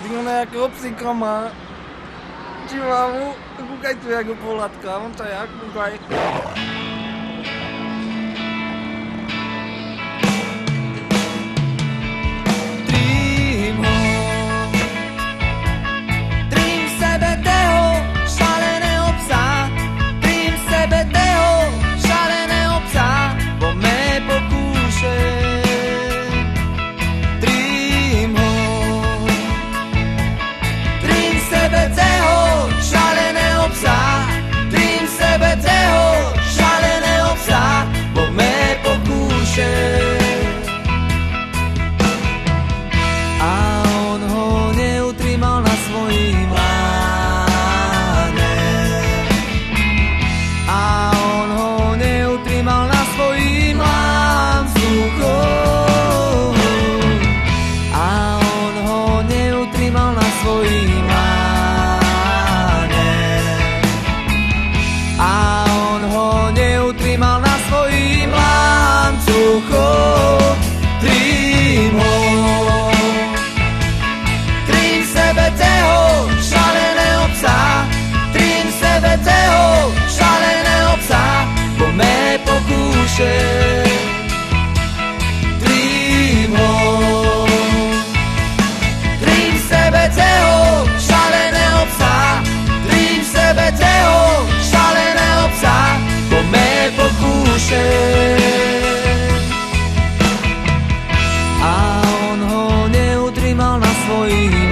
Ty nejakého psíka má. Či mám mu? Kúkaj tu, jak ho pohľadká. On to jak, kúkaj. Trím ho. Trím v sebe tého šaleného psa. Trím v sebe tého šaleného psa. Po mé pokúše. Trím ho. Trím v sebe tého šaleného psa. Trím v sebe tého šaleného psa. Po mé pokúše. A on ho neutrimal na svojím láne. A on ho neutrimal na svojím lámsluchom. A on ho neutrimal na svojím láne. A on ho neutrimal na svojím lámsluchom. Trím ho. Trím v sebe tého šaleného psa. Trím v sebe tého šaleného psa. Po mé pokúše. Trím ho. Trím v sebe tého šaleného psa. Trím v sebe tého šaleného psa. Po mé pokúše. A on ho neutrimal na svojím